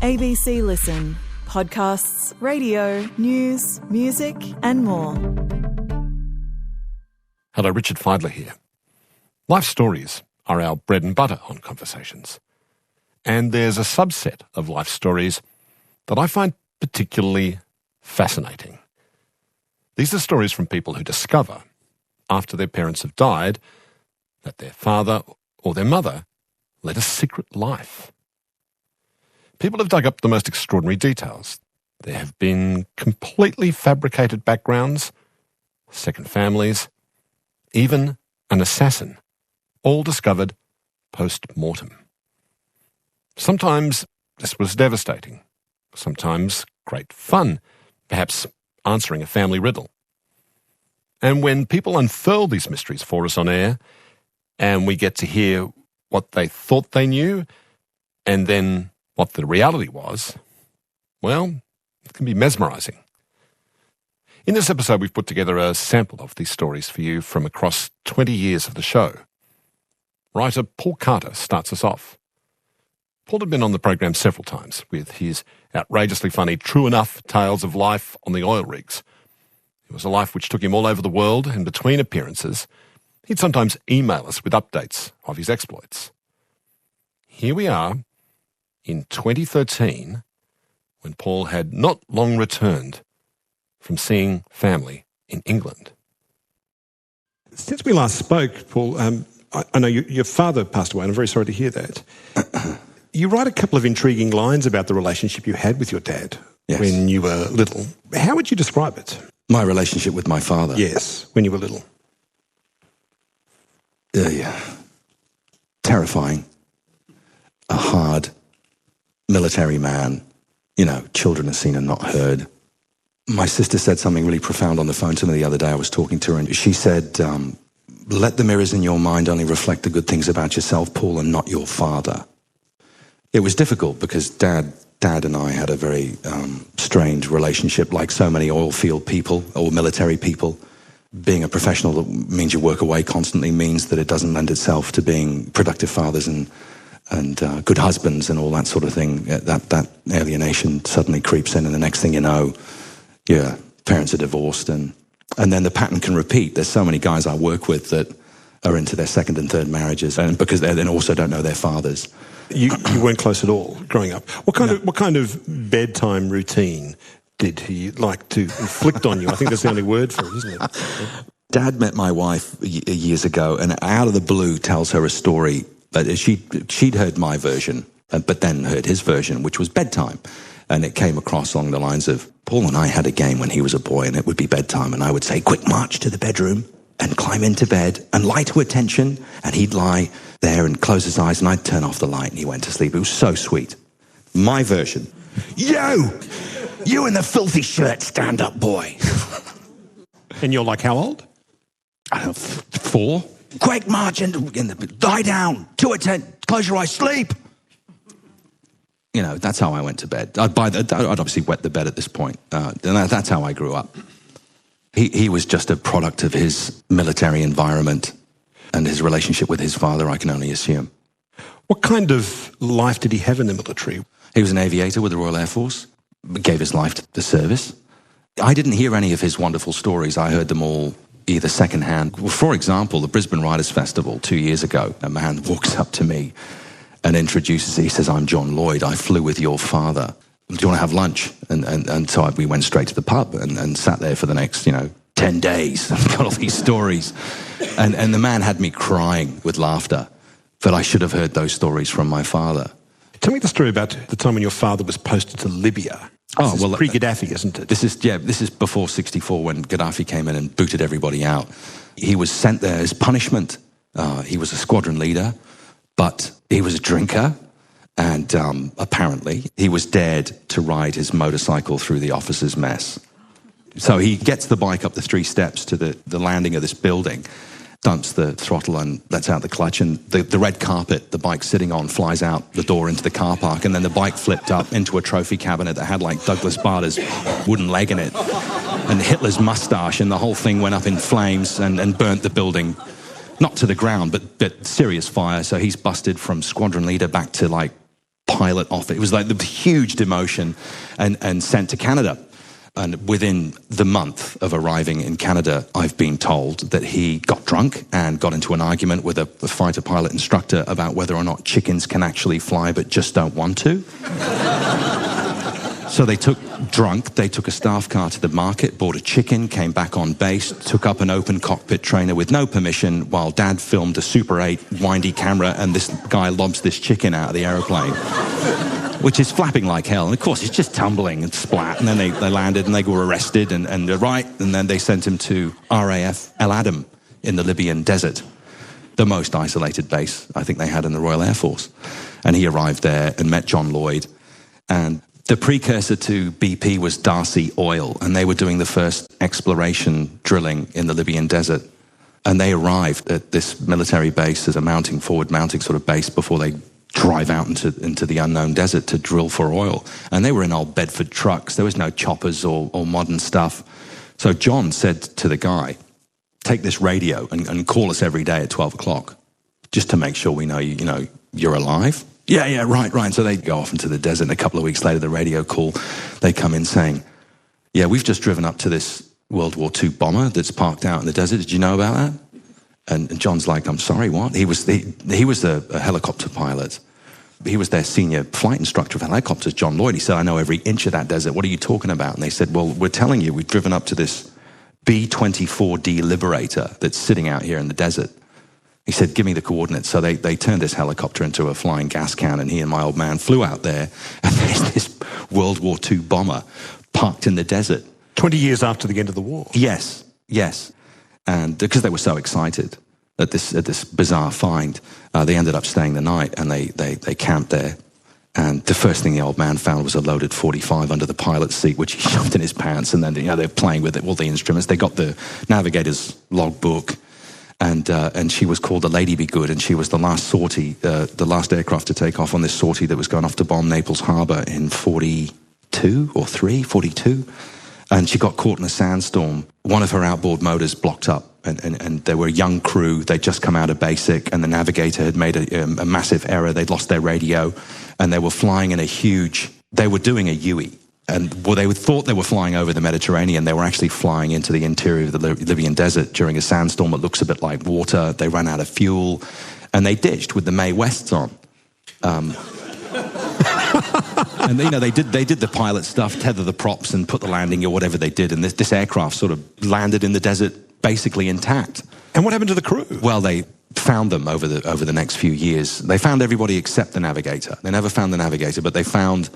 ABC Listen. Podcasts, radio, news, music and more. Hello, Richard Fidler here. Life stories are our bread and butter on Conversations. And there's a subset of life stories that I find particularly fascinating. These are stories from people who discover, after their parents have died, that their father or their mother led a secret life. People have dug up the most extraordinary details. There have been completely fabricated backgrounds, second families, even an assassin, all discovered post-mortem. Sometimes this was devastating, sometimes great fun, perhaps answering a family riddle. And when people unfurl these mysteries for us on air, and we get to hear what they thought they knew, and then what the reality was, well, it can be mesmerising. In this episode, we've put together a sample of these stories for you from across 20 years of the show. Writer Paul Carter starts us off. Paul had been on the program several times with his outrageously funny True Enough tales of life on the oil rigs. It was a life which took him all over the world, and between appearances, he'd sometimes email us with updates of his exploits. Here we are in 2013, when Paul had not long returned from seeing family in England. Since we last spoke, Paul, I know your father passed away, and I'm very sorry to hear that. You write a couple of intriguing lines about the relationship you had with your dad when you were little. How would you describe it? My relationship with my father? Yes, when you were little. Terrifying. A hard military man. You know, children are seen and not heard. My sister said something really profound on the phone to me the other day. I was talking to her, and she said, let the mirrors in your mind only reflect the good things about yourself, Paul, and not your father. It was difficult because Dad and I had a very strange relationship, like so many oil field people or military people. Being a professional that means you work away constantly means that it doesn't lend itself to being productive fathers and good husbands and all that sort of thing. That alienation suddenly creeps in, and the next thing you know, your parents are divorced, and then the pattern can repeat. There's so many guys I work with that are into their second and third marriages, and because they then also don't know their fathers. You weren't close at all growing up. What kind of bedtime routine did he like to inflict on you? I think that's the only word for it, isn't it? Dad met my wife years ago, and out of the blue tells her a story. But she'd heard my version, but then heard his version, which was bedtime. And it came across along the lines of, Paul and I had a game when he was a boy, and it would be bedtime. And I would say, quick march to the bedroom and climb into bed and lie to attention. And he'd lie there and close his eyes, and I'd turn off the light, and he went to sleep. It was so sweet. My version, you in the filthy shirt, stand up, boy. And you're like, how old? 4. Quick march in the lie down, to attend, close your eyes, sleep. You know, that's how I went to bed. I'd obviously wet the bed at this point. And that's how I grew up. He was just a product of his military environment and his relationship with his father, I can only assume. What kind of life did he have in the military? He was an aviator with the Royal Air Force, gave his life to the service. I didn't hear any of his wonderful stories. I heard them all either secondhand. For example, the Brisbane Writers' Festival 2 years ago, a man walks up to me and introduces, he says, I'm John Lloyd, I flew with your father. Do you want to have lunch? And so we went straight to the pub and sat there for the next, 10 days and got all these stories. And the man had me crying with laughter that I should have heard those stories from my father. Tell me the story about the time when your father was posted to Libya. This is pre-Gaddafi, isn't it? This is before 1964 when Gaddafi came in and booted everybody out. He was sent there as punishment. He was a squadron leader, but he was a drinker, and apparently he was dared to ride his motorcycle through the officers' mess. So he gets the bike up the 3 steps to the landing of this building, dumps the throttle and lets out the clutch, and the red carpet the bike's sitting on flies out the door into the car park, and then the bike flipped up into a trophy cabinet that had like Douglas Bader's wooden leg in it and Hitler's mustache, and the whole thing went up in flames and burnt the building, not to the ground, but serious fire. So he's busted from squadron leader back to like pilot off. It was like the huge demotion and sent to Canada. And within the month of arriving in Canada, I've been told that he got drunk and got into an argument with a fighter pilot instructor about whether or not chickens can actually fly but just don't want to. So they took a staff car to the market, bought a chicken, came back on base, took up an open cockpit trainer with no permission while Dad filmed a Super 8 windy camera and this guy lobs this chicken out of the aeroplane, which is flapping like hell. And of course, it's just tumbling and splat. And then they landed and they were arrested and then they sent him to RAF El Adam in the Libyan desert, the most isolated base I think they had in the Royal Air Force. And he arrived there and met John Lloyd. And the precursor to BP was Darcy Oil, and they were doing the first exploration drilling in the Libyan desert. And they arrived at this military base as a forward mounting sort of base before they drive out into the unknown desert to drill for oil. And they were in old Bedford trucks. There was no choppers or modern stuff. So John said to the guy, take this radio and call us every day at 12 o'clock, just to make sure we know you're alive. Yeah, right. So they go off into the desert, and a couple of weeks later, the radio call, they come in saying, yeah, we've just driven up to this World War II bomber that's parked out in the desert. Did you know about that? And John's like, I'm sorry, what? He was a helicopter pilot. He was their senior flight instructor of helicopters, John Lloyd. He said, I know every inch of that desert. What are you talking about? And they said, well, we're telling you, we've driven up to this B-24D Liberator that's sitting out here in the desert. He said, give me the coordinates. So they turned this helicopter into a flying gas can, and he and my old man flew out there, and there's this World War II bomber parked in the desert. 20 years after the end of the war. Yes. And because they were so excited at this bizarre find, they ended up staying the night, and they camped there. And the first thing the old man found was a loaded .45 under the pilot's seat, which he shoved in his pants. And then they're playing with it, all the instruments. They got the navigator's logbook. And she was called the Lady Be Good, and she was the last sortie, the last aircraft to take off on this sortie that was going off to bomb Naples Harbour in 42. And she got caught in a sandstorm. One of her outboard motors blocked up, and there were a young crew. They'd just come out of basic, and the navigator had made a massive error. They'd lost their radio, and they were flying in they were doing a UE. And they thought they were flying over the Mediterranean. They were actually flying into the interior of the Libyan desert during a sandstorm that looks a bit like water. They ran out of fuel, and they ditched with the Mae Wests on. And they did the pilot stuff, tether the props, and put the landing or whatever they did. And this aircraft sort of landed in the desert basically intact. And what happened to the crew? Well, they found them over the next few years. They found everybody except the navigator. They never found the navigator, but they found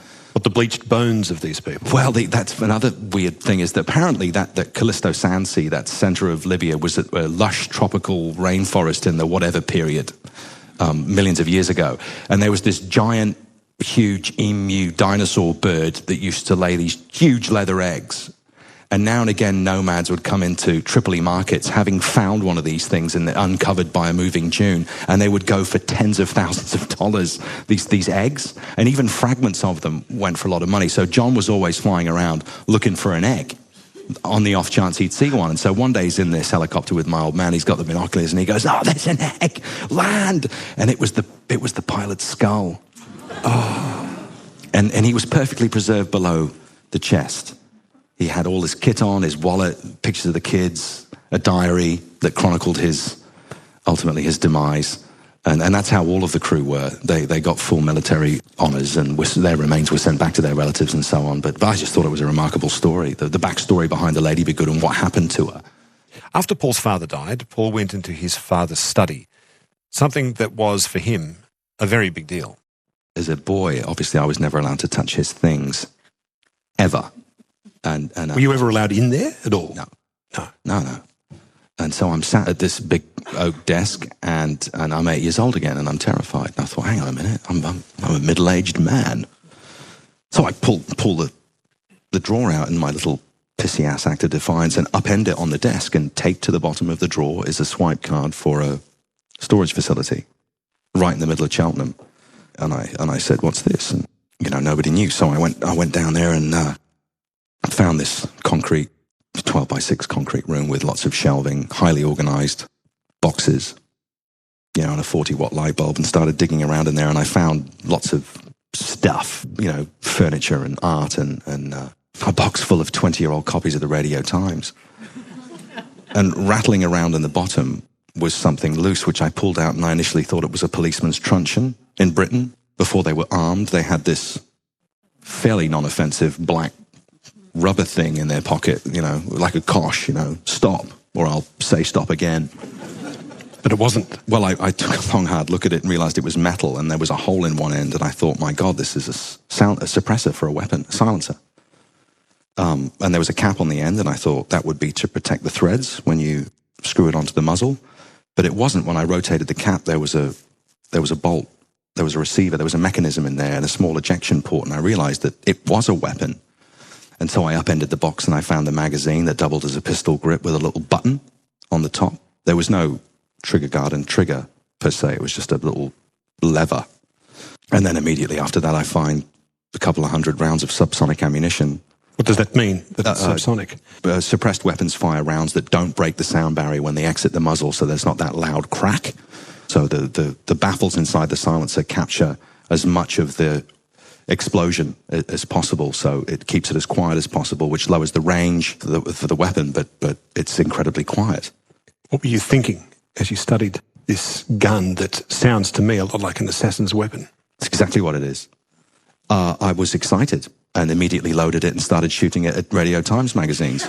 the bleached bones of these people. Well, that's another weird thing, is that apparently that Callisto Sand Sea, that center of Libya, was a lush tropical rainforest in the whatever period, millions of years ago. And there was this giant, huge emu dinosaur bird that used to lay these huge leather eggs. And now and again, nomads would come into Tripoli markets, having found one of these things and uncovered by a moving dune, and they would go for tens of thousands of dollars, these eggs, and even fragments of them went for a lot of money. So John was always flying around looking for an egg on the off chance he'd see one. And so one day he's in this helicopter with my old man, he's got the binoculars, and he goes, oh, there's an egg, land! And it was the pilot's skull. Oh. And he was perfectly preserved below the chest. He had all his kit on, his wallet, pictures of the kids, a diary that chronicled ultimately his demise. And that's how all of the crew were. They got full military honours, and their remains were sent back to their relatives and so on. But I just thought it was a remarkable story, the backstory behind the Lady Be Good and what happened to her. After Paul's father died, Paul went into his father's study, something that was, for him, a very big deal. As a boy, obviously I was never allowed to touch his things, ever. And were you ever allowed in there at all? No. And so I'm sat at this big oak desk, and I'm 8 years old again, and I'm terrified. And I thought, hang on a minute, I'm a middle-aged man. So I pull the drawer out in my little pissy-ass act of defiance and upend it on the desk, and taped to the bottom of the drawer is a swipe card for a storage facility right in the middle of Cheltenham. And I said, what's this? And, nobody knew. So I went down there and I found this 12 by 6 concrete room with lots of shelving, highly organized boxes, and a 40-watt light bulb, and started digging around in there, and I found lots of stuff, furniture and art and a box full of 20-year-old copies of the Radio Times. And rattling around in the bottom was something loose, which I pulled out, and I initially thought it was a policeman's truncheon in Britain. Before they were armed, they had this fairly non-offensive black rubber thing in their pocket, like a kosh, stop, or I'll say stop again. But it wasn't. Well, I took a long, hard look at it and realized it was metal, and there was a hole in one end, and I thought, my God, this is a suppressor for a weapon, a silencer. And there was a cap on the end, and I thought that would be to protect the threads when you screw it onto the muzzle. But it wasn't. When I rotated the cap, there was a bolt, there was a receiver, there was a mechanism in there, and a small ejection port, and I realized that it was a weapon. And so I upended the box, and I found the magazine that doubled as a pistol grip with a little button on the top. There was no trigger guard and trigger, per se. It was just a little lever. And then immediately after that, I find a couple of 100 rounds of subsonic ammunition. What does that mean, that it's subsonic? Suppressed weapons fire rounds that don't break the sound barrier when they exit the muzzle, so there's not that loud crack. So the baffles inside the silencer capture as much of the explosion as possible, so it keeps it as quiet as possible, which lowers the range for the weapon, but it's incredibly quiet. What were you thinking as you studied this gun that sounds to me a lot like an assassin's weapon? It's exactly what it is. I was excited and immediately loaded it and started shooting it at Radio Times magazines.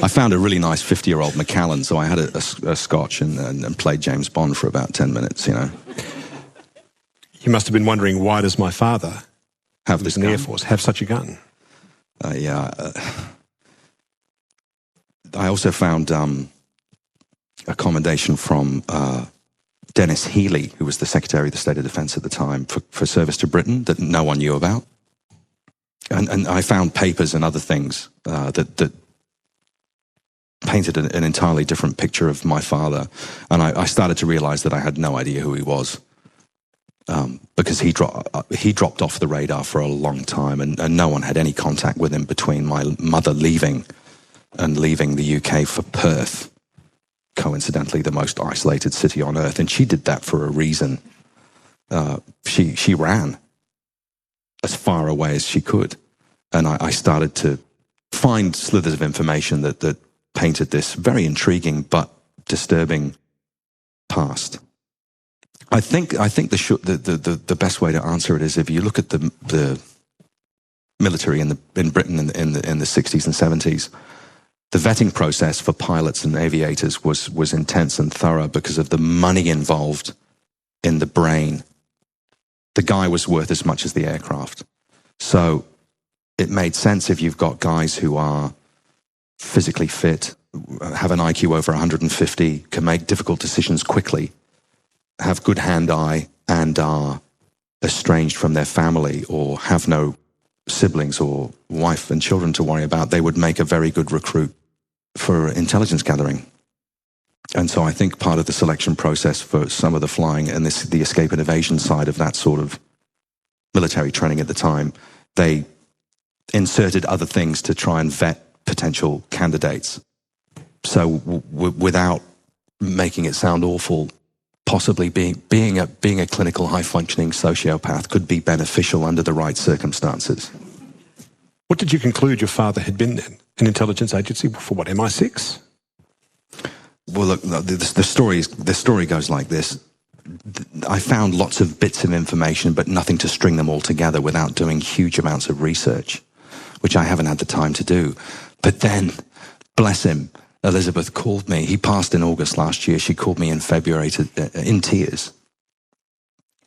I found a really nice 50-year-old Macallan, so I had a scotch and played James Bond for about 10 minutes, You must have been wondering, why does my father, have this in the gun? Air Force, have such a gun? I also found a commendation from Dennis Healey, who was the Secretary of the State of Defense at the time, for service to Britain that no one knew about. And I found papers and other things that painted an entirely different picture of my father. And I started to realize that I had no idea who he was. Because he dropped off the radar for a long time, and no one had any contact with him between my mother leaving the UK for Perth, coincidentally the most isolated city on earth, and she did that for a reason. She ran as far away as she could, and I started to find slithers of information that painted this very intriguing but disturbing past. I think the best way to answer it is, if you look at the military in Britain in the 60s and 70s, the vetting process for pilots and aviators was intense and thorough because of the money involved in the brain. The guy was worth as much as the aircraft. So it made sense if you've got guys who are physically fit, have an IQ over 150, can make difficult decisions quickly, have good hand-eye, and are estranged from their family or have no siblings or wife and children to worry about, they would make a very good recruit for intelligence gathering. And so I think part of the selection process for some of the flying and the escape and evasion side of that sort of military training at the time, they inserted other things to try and vet potential candidates. So without making it sound awful, possibly being a clinical high-functioning sociopath could be beneficial under the right circumstances. What did you conclude your father had been then? An intelligence agency for what, MI6? Well, look, the story goes like this. I found lots of bits of information, but nothing to string them all together without doing huge amounts of research, which I haven't had the time to do. But then, bless him, Elizabeth called me. He passed in August last year. She called me in February in tears.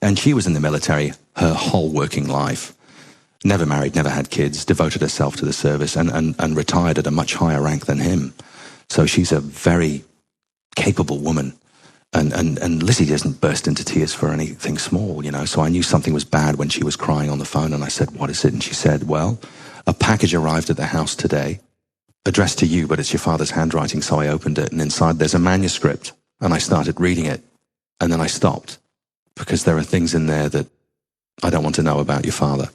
And she was in the military her whole working life. Never married, never had kids, devoted herself to the service and retired at a much higher rank than him. So she's a very capable woman. And Lizzie doesn't burst into tears for anything small, So I knew something was bad when she was crying on the phone, and I said, "What is it?" And she said, "Well, a package arrived at the house today, addressed to you, but it's your father's handwriting." So I opened it, and inside there's a manuscript, and I started reading it, and then I stopped, because there are things in there that I don't want to know about your father.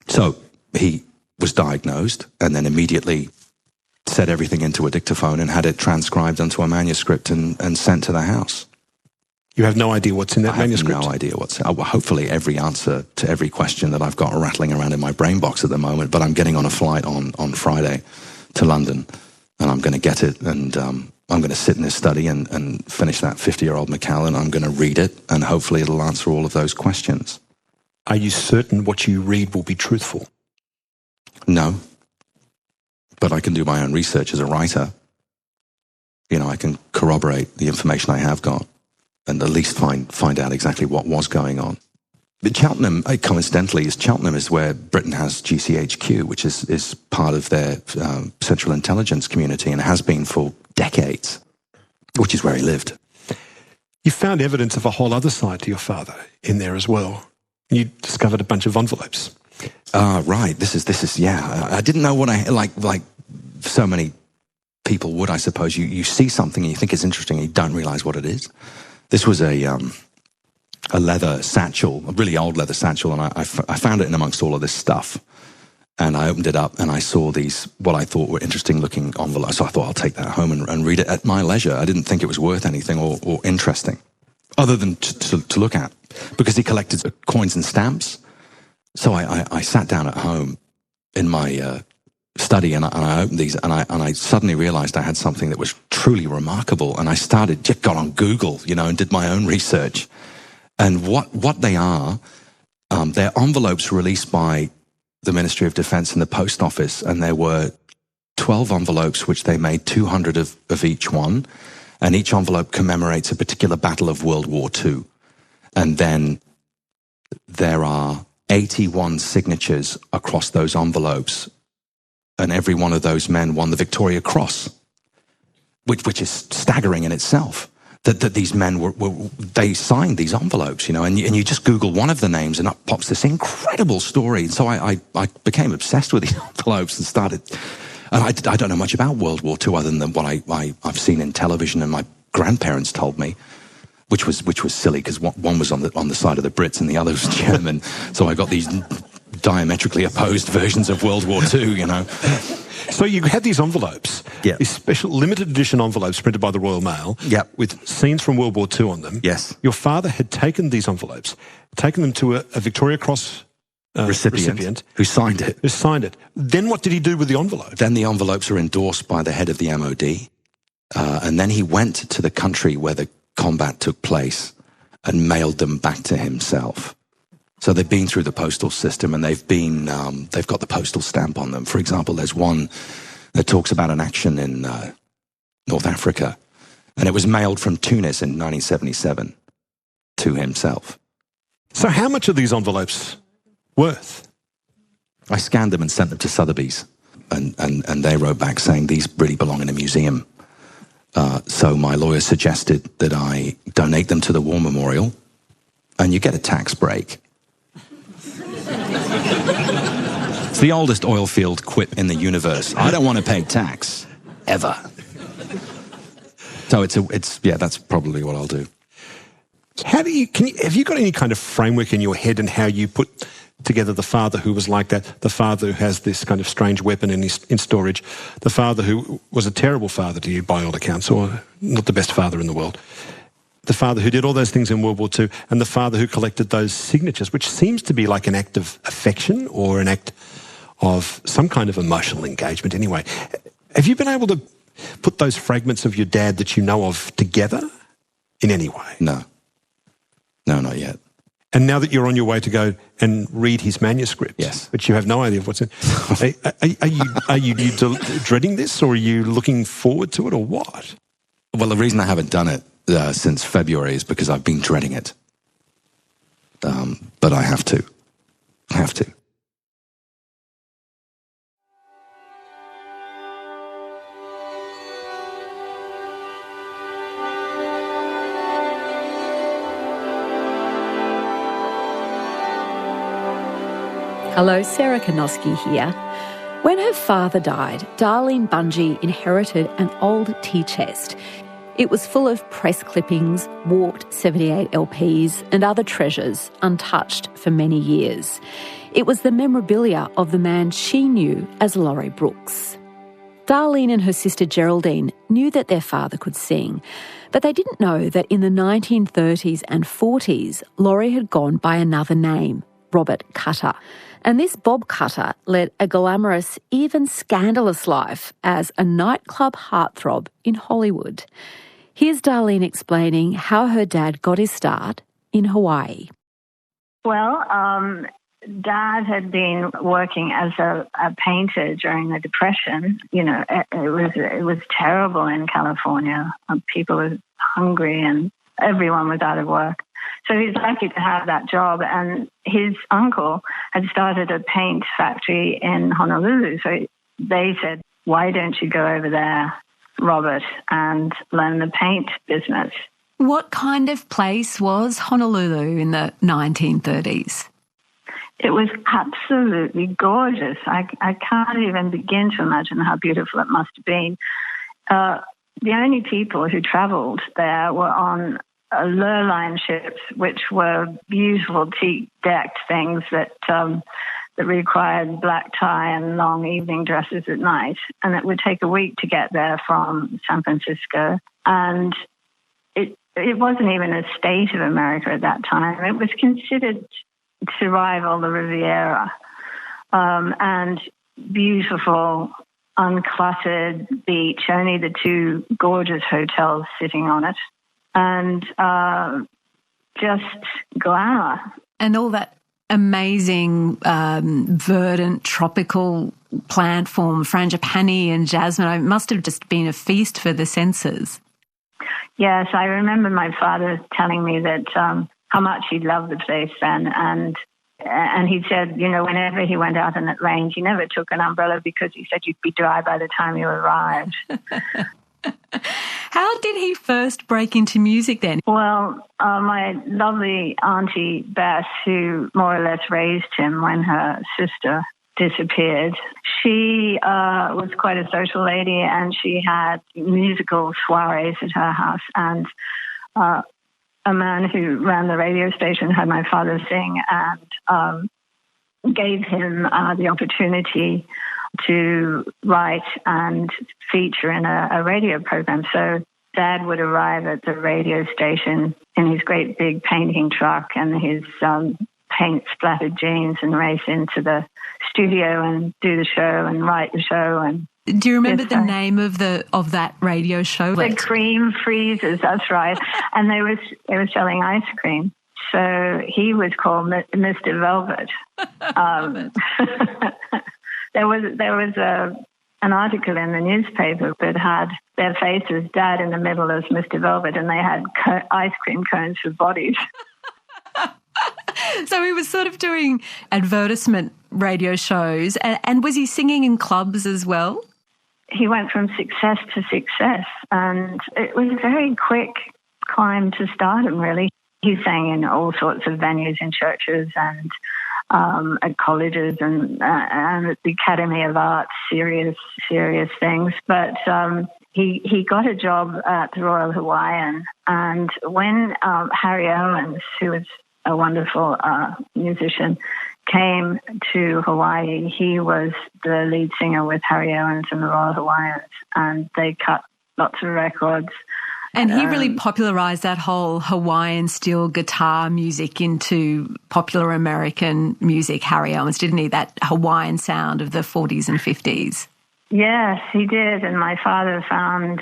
So he was diagnosed, and then immediately set everything into a dictaphone and had it transcribed onto a manuscript and sent to the house. You have no idea what's in that manuscript? I have no idea what's in it. Hopefully every answer to every question that I've got rattling around in my brain box at the moment, but I'm getting on a flight on Friday to London, and I'm going to get it, and I'm going to sit in this study and finish that 50-year-old Macallan. I'm going to read it, and hopefully it'll answer all of those questions. Are you certain what you read will be truthful? No. But I can do my own research as a writer. You know, I can corroborate the information I have got and at least find out exactly what was going on. But Cheltenham, coincidentally, Cheltenham is where Britain has GCHQ, which is part of their Central Intelligence community and has been for decades, which is where he lived. You found evidence of a whole other side to your father in there as well. You discovered a bunch of envelopes. Right. This is yeah. I didn't know what like so many people would, I suppose. You see something and you think it's interesting and you don't realize what it is. This was a leather satchel, a really old leather satchel, and I found it in amongst all of this stuff. And I opened it up and I saw these, what I thought were interesting looking envelopes. So I thought I'll take that home and read it at my leisure. I didn't think it was worth anything or interesting, other than to look at, because he collected coins and stamps. So I sat down at home in my study and I opened these and I suddenly realized I had something that was truly remarkable. And I got on Google, and did my own research. And what they are, they're envelopes released by the Ministry of Defense and the Post Office. And there were 12 envelopes, which they made 200 of each one. And each envelope commemorates a particular battle of World War II. And then there are 81 signatures across those envelopes. And every one of those men won the Victoria Cross, which is staggering in itself. That these men they signed these envelopes, and you just Google one of the names and up pops this incredible story. And so I became obsessed with these envelopes and started. And I don't know much about World War II other than what I've seen in television and my grandparents told me, which was silly because one was on the side of the Brits and the other was German. So I got these diametrically opposed versions of World War II, So you had these envelopes, yeah. These special limited edition envelopes printed by the Royal Mail, yep. with scenes from World War II on them. Yes. Your father had taken these envelopes, taken them to a Victoria Cross recipient who signed it. Then what did he do with the envelope? Then the envelopes are endorsed by the head of the MOD, and then he went to the country where the combat took place and mailed them back to himself. So they've been through the postal system and they've got the postal stamp on them. For example, there's one that talks about an action in North Africa, and it was mailed from Tunis in 1977 to himself. So how much are these envelopes worth? I scanned them and sent them to Sotheby's, and they wrote back saying these really belong in a museum. So my lawyer suggested that I donate them to the War Memorial, and you get a tax break. It's the oldest oil field quip in the universe. I don't want to pay tax, ever. So that's probably what I'll do. Have you got any kind of framework in your head in how you put together the father who was like that, the father who has this kind of strange weapon in storage, the father who was a terrible father to you by all accounts, or not the best father in the world, the father who did all those things in World War II, and the father who collected those signatures, which seems to be like an act of affection or an act of some kind of emotional engagement anyway. Have you been able to put those fragments of your dad that you know of together in any way? No, not yet. And now that you're on your way to go and read his manuscript, yes, but you have no idea of what's in, are you dreading this, or are you looking forward to it, or what? Well, the reason I haven't done it since February is because I've been dreading it. But I have to. Hello, Sarah Kanowski here. When her father died, Darleen Bungee inherited an old tea chest. It was full of press clippings, warped 78 LPs and other treasures untouched for many years. It was the memorabilia of the man she knew as Laurie Brooks. Darleen and her sister Geraldine knew that their father could sing, but they didn't know that in the 1930s and 40s, Laurie had gone by another name, Robert Cutter. And this Bob Cutter led a glamorous, even scandalous life as a nightclub heartthrob in Hollywood. Here's Darleen explaining how her dad got his start in Hawaii. Well, Dad had been working as a painter during the Depression. You know, it was terrible in California. People were hungry and everyone was out of work. So he was lucky to have that job. And his uncle had started a paint factory in Honolulu. So they said, why don't you go over there, Robert, and learn the paint business? What kind of place was Honolulu in the 1930s? It was absolutely gorgeous. I can't even begin to imagine how beautiful it must have been. The only people who travelled there were on lurline ships, which were beautiful teak-decked things that required black tie and long evening dresses at night. And it would take a week to get there from San Francisco. And it wasn't even a state of America at that time. It was considered to rival the Riviera, and beautiful, uncluttered beach, only the two gorgeous hotels sitting on it, and just glamour. And all that amazing verdant tropical plant form, frangipani and jasmine. It must have just been a feast for the senses. Yes, I remember my father telling me that how much he loved the place then. And he said, you know, whenever he went out and it rained, he never took an umbrella because he said you'd be dry by the time you arrived. How did he first break into music then? Well, my lovely Auntie Bess, who more or less raised him when her sister disappeared, she was quite a social lady, and she had musical soirees at her house. And a man who ran the radio station had my father sing and gave him the opportunity to write and feature in a radio program. So Dad would arrive at the radio station in his great big painting truck and his paint-splattered jeans and race into the studio and do the show and write the show. And do you remember the name of that radio show? The Cream Freezers, that's right. And they were selling ice cream. So he was called Mr. Velvet. There was an article in the newspaper that had their faces, Dad in the middle as Mr. Velvet, and they had ice cream cones for bodies. So he was sort of doing advertisement radio shows, and was he singing in clubs as well? He went from success to success, and it was a very quick climb to stardom, really. He sang in all sorts of venues in churches and at colleges and at the Academy of Arts, serious things. But he got a job at the Royal Hawaiian, and when Harry Owens, who was a wonderful musician, came to Hawaii, he was the lead singer with Harry Owens and the Royal Hawaiians, and they cut lots of records. And he really popularised that whole Hawaiian steel guitar music into popular American music, Harry Owens, didn't he? That Hawaiian sound of the 40s and 50s. Yes, he did. And my father found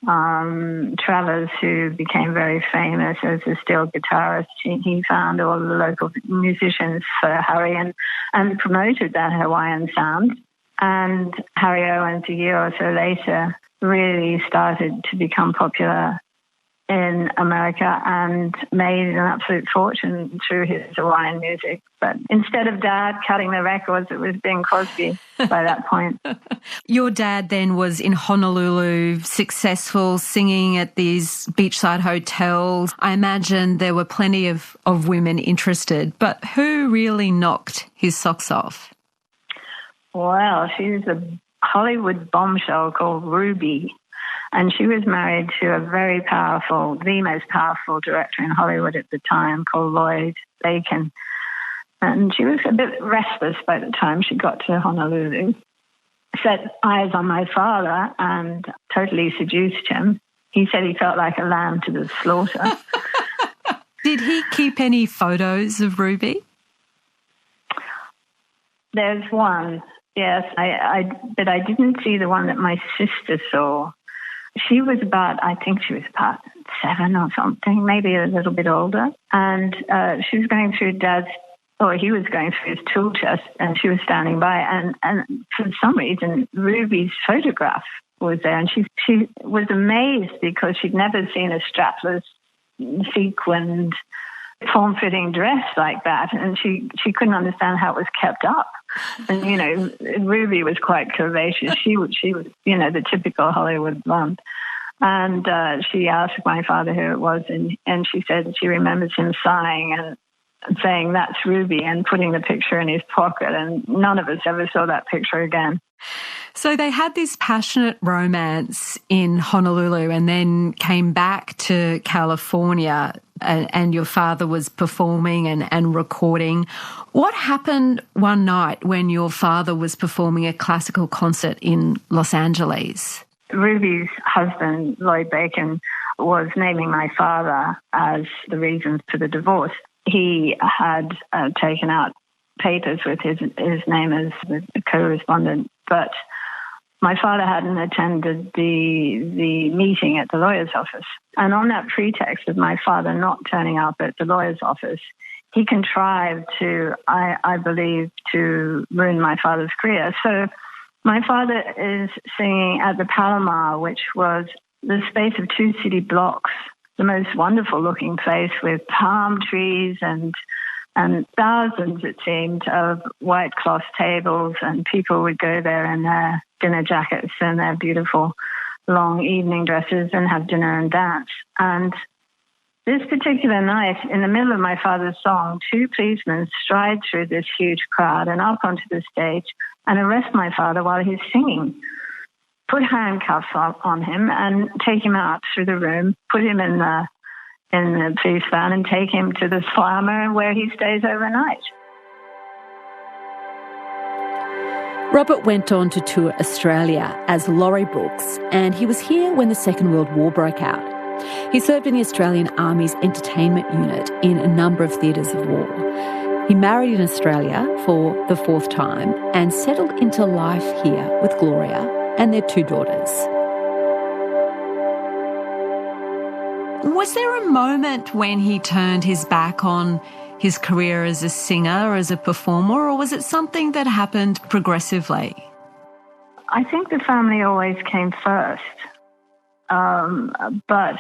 Travers, who became very famous as a steel guitarist. He found all the local musicians for Harry and promoted that Hawaiian sound. And Harry Owens, a year or so later, really started to become popular in America and made an absolute fortune through his Hawaiian music. But instead of Dad cutting the records, it was Bing Crosby by that point. Your dad then was in Honolulu, successful, singing at these beachside hotels. I imagine there were plenty of women interested, but who really knocked his socks off? Well, she was a Hollywood bombshell called Ruby, and she was married to a very powerful, the most powerful director in Hollywood at the time called Lloyd Bacon. And she was a bit restless by the time she got to Honolulu. set eyes on my father and totally seduced him. He said he felt like a lamb to the slaughter. Did he keep any photos of Ruby? There's one, yes, but I didn't see the one that my sister saw. She was I think she was about 7 or something, maybe a little bit older. And she was going through he was going through his tool chest, and she was standing by. And for some reason, Ruby's photograph was there. And she was amazed because she'd never seen a strapless, sequined, form-fitting dress like that. And she couldn't understand how it was kept up. And, Ruby was quite curvaceous. She was, the typical Hollywood blonde. And she asked my father who it was, and she said she remembers him sighing and saying, "That's Ruby," and putting the picture in his pocket. And none of us ever saw that picture again. So they had this passionate romance in Honolulu and then came back to California, and your father was performing and recording. What happened one night when your father was performing a classical concert in Los Angeles? Ruby's husband, Lloyd Bacon, was naming my father as the reason for the divorce. He had taken out papers with his name as the co-respondent, but my father hadn't attended the meeting at the lawyer's office. And on that pretext of my father not turning up at the lawyer's office, he contrived to, I believe, to ruin my father's career. So my father is singing at the Palomar, which was the space of 2 city blocks, the most wonderful looking place with palm trees and thousands, it seemed, of white cloth tables, and people would go there in their dinner jackets and their beautiful long evening dresses and have dinner and dance. And this particular night, in the middle of my father's song, 2 policemen stride through this huge crowd and up onto the stage and arrest my father while he's singing, put handcuffs on him and take him out through the room, put him in the police van and take him to the farmer where he stays overnight. Robert went on to tour Australia as Laurie Brooks, and he was here when the Second World War broke out. He served in the Australian Army's entertainment unit in a number of theatres of war. He married in Australia for the 4th time and settled into life here with Gloria and their 2 daughters. Was there a moment when he turned his back on his career as a singer or as a performer, or was it something that happened progressively? I think the family always came first, but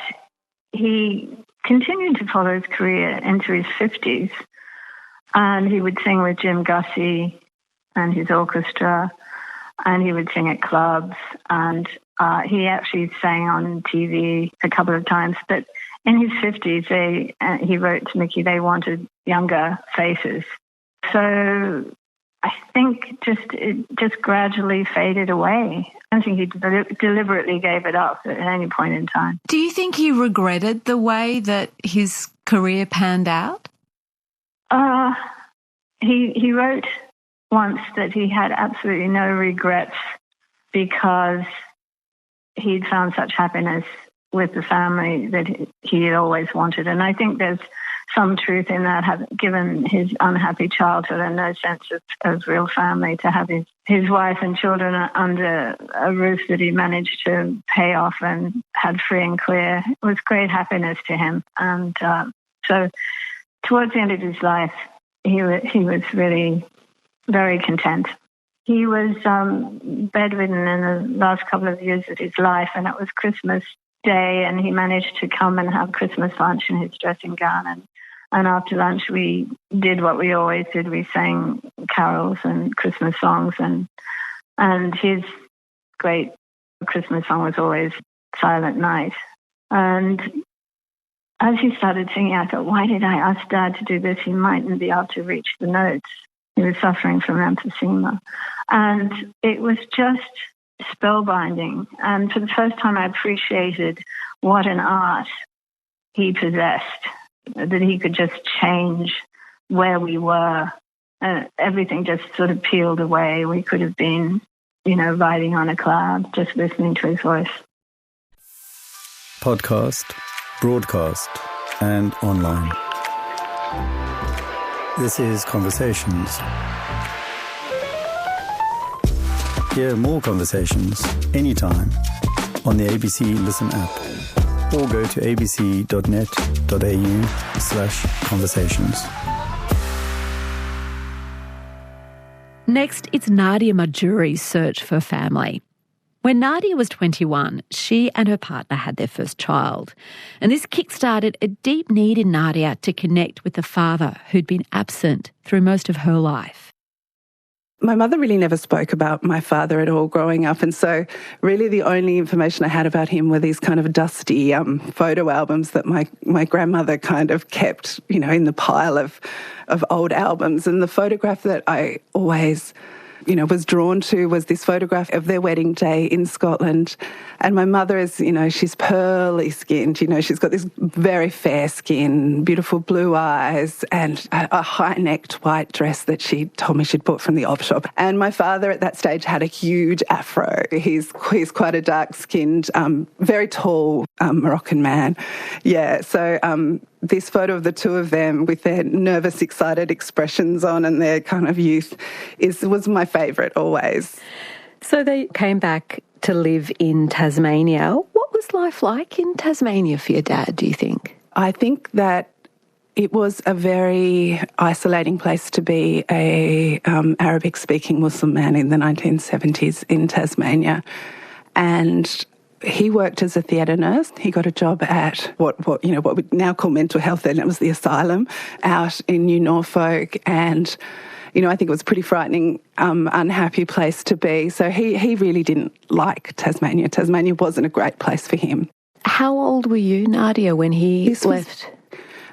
he continued to follow his career into his 50s, and he would sing with Jim Gussie and his orchestra, and he would sing at clubs, and he actually sang on TV a couple of times. But in his 50s, he wrote to Mickey, they wanted younger faces. So I think it just gradually faded away. I don't think he deliberately gave it up at any point in time. Do you think he regretted the way that his career panned out? He wrote once that he had absolutely no regrets because he'd found such happiness with the family that he had always wanted. And I think there's some truth in that, given his unhappy childhood and no sense of real family, to have his wife and children under a roof that he managed to pay off and had free and clear. It was great happiness to him. And so towards the end of his life, he was really very content. He was bedridden in the last couple of years of his life, and it was Christmas Day, and he managed to come and have Christmas lunch in his dressing gown. And after lunch, we did what we always did. We sang carols and Christmas songs, and his great Christmas song was always Silent Night. And as he started singing, I thought, why did I ask Dad to do this? He mightn't be able to reach the notes. He was suffering from emphysema. And it was just spellbinding. And for the first time, I appreciated what an art he possessed, that he could just change where we were. Everything just sort of peeled away. We could have been riding on a cloud, just listening to his voice. Podcast, broadcast, and online. This is Conversations. Hear more conversations anytime on the ABC Listen app or go to abc.net.au/conversations. Next, it's Nadia Mahjouri's search for family. When Nadia was 21, she and her partner had their first child. And this kick-started a deep need in Nadia to connect with the father who'd been absent through most of her life. My mother really never spoke about my father at all growing up, and so really the only information I had about him were these kind of dusty photo albums that my grandmother kind of kept, in the pile of old albums. And the photograph that I always was drawn to was this photograph of their wedding day in Scotland. And my mother is, she's pearly skinned, she's got this very fair skin, beautiful blue eyes, and a high-necked white dress that she told me she'd bought from the op shop. And my father at that stage had a huge afro. He's quite a dark-skinned, very tall Moroccan man. Yeah, so this photo of the two of them with their nervous, excited expressions on and their kind of youth was my favourite always. So they came back to live in Tasmania. What was life like in Tasmania for your dad, do you think? I think that it was a very isolating place to be a Arabic-speaking Muslim man in the 1970s in Tasmania. And he worked as a theatre nurse. He got a job at what we now call mental health, and it was the asylum out in New Norfolk. And, I think it was a pretty frightening, unhappy place to be. So he really didn't like Tasmania. Tasmania wasn't a great place for him. How old were you, Nadia, when he left?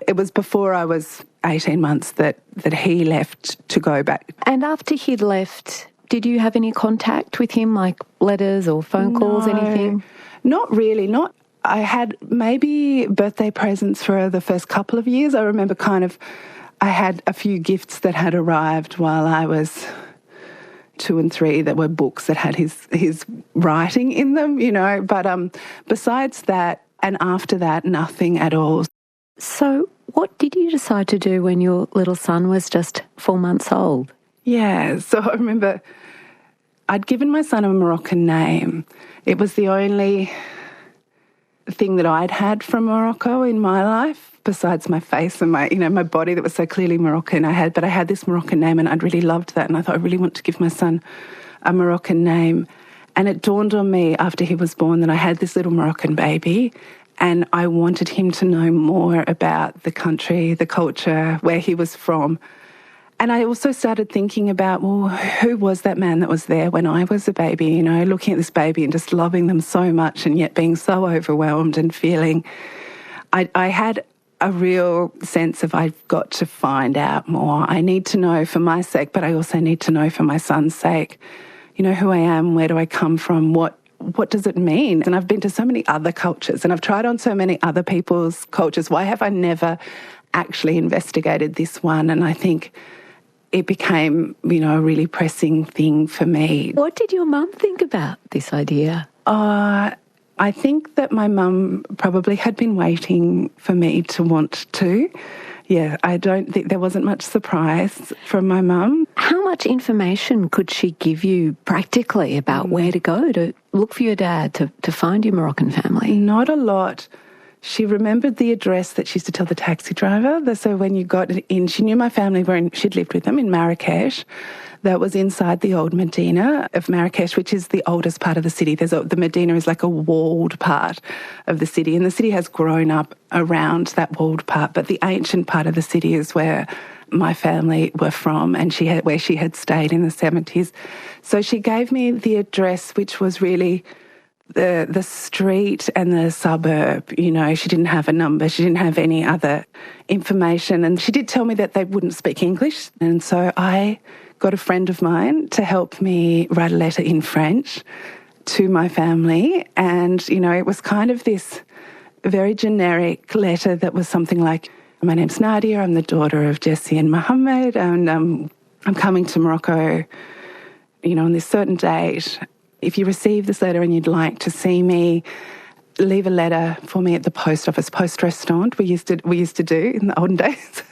It was before I was 18 months that he left to go back. And after he'd left, did you have any contact with him, like letters or phone calls, anything? Not really. I had maybe birthday presents for the first couple of years. I remember I had a few gifts that had arrived while I was 2 and 3 that were books that had his writing in them, But besides that and after that, nothing at all. So what did you decide to do when your little son was just 4 months old? Yeah, so I remember I'd given my son a Moroccan name. It was the only thing that I'd had from Morocco in my life, besides my face and my body that was so clearly Moroccan. I had this Moroccan name, and I'd really loved that, and I thought I really want to give my son a Moroccan name. And it dawned on me after he was born that I had this little Moroccan baby, and I wanted him to know more about the country, the culture, where he was from. And I also started thinking about, well, who was that man that was there when I was a baby, looking at this baby and just loving them so much and yet being so overwhelmed and feeling. I had a real sense of I've got to find out more. I need to know for my sake, but I also need to know for my son's sake, who I am, where do I come from, what does it mean? And I've been to so many other cultures and I've tried on so many other people's cultures. Why have I never actually investigated this one? And I think it became, a really pressing thing for me. What did your mum think about this idea? I think that my mum probably had been waiting for me to want to. Yeah, I don't think there wasn't much surprise from my mum. How much information could she give you practically about where to go to look for your dad, to find your Moroccan family? Not a lot. She remembered the address that she used to tell the taxi driver. So when you got in, she knew my family she'd lived with them in Marrakesh. That was inside the old Medina of Marrakesh, which is the oldest part of the city. The Medina is like a walled part of the city, and the city has grown up around that walled part, but the ancient part of the city is where my family were from and where she had stayed in the 70s. So she gave me the address, which was really the street and the suburb. She didn't have a number. She didn't have any other information. And she did tell me that they wouldn't speak English. And so I got a friend of mine to help me write a letter in French to my family. And, it was kind of this very generic letter that was something like, my name's Nadia, I'm the daughter of Jesse and Mohammed, and I'm coming to Morocco on this certain date, if you receive this letter and you'd like to see me, leave a letter for me at the post office, post restaurant. We used to do in the olden days,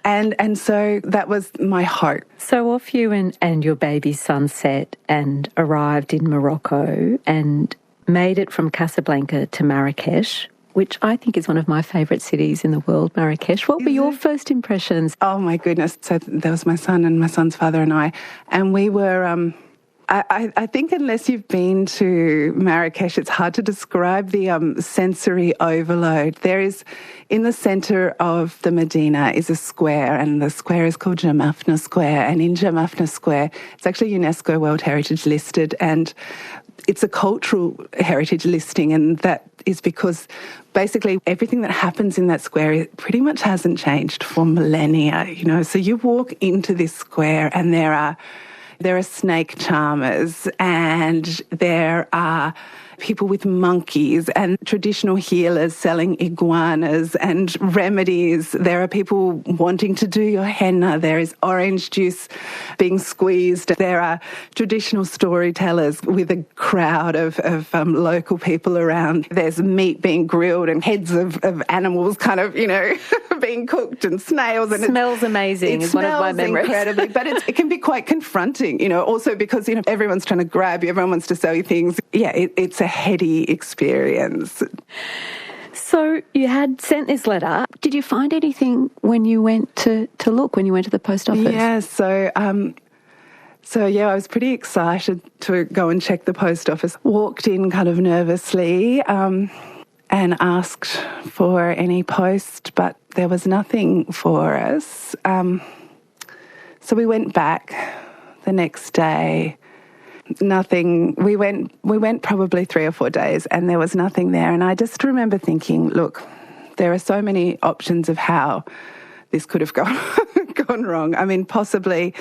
and so that was my hope. So off you and your baby son set and arrived in Morocco and made it from Casablanca to Marrakesh, which I think is one of my favourite cities in the world, Marrakesh. What were your first impressions? Oh, my goodness. So there was my son and my son's father and I, and we were... I think unless you've been to Marrakesh, it's hard to describe the sensory overload. There is, in the centre of the Medina is a square, and the square is called Jamafna Square. And in Jamafna Square, it's actually UNESCO World Heritage listed, and it's a cultural heritage listing, and that is because basically everything that happens in that square pretty much hasn't changed for millennia, So you walk into this square and there are snake charmers, and there are people with monkeys and traditional healers selling iguanas and remedies. There are people wanting to do your henna. There is orange juice being squeezed. There are traditional storytellers with a crowd of local people around. There's meat being grilled and heads of animals kind of, being cooked, and snails. And it smells amazing is one of my memories. Incredibly, but it can be quite confronting, also because, everyone's trying to grab you, everyone wants to sell you things. Yeah, it's a heady experience. So you had sent this letter. Did you find anything when you went to look, when you went to the post office? Yeah, so I was pretty excited to go and check the post office. Walked in kind of nervously and asked for any post, but there was nothing for us. So we went back the next day. Nothing. We went probably 3 or 4 days, and there was nothing there. And I just remember thinking, look, there are so many options of how this could have gone wrong. I mean, possibly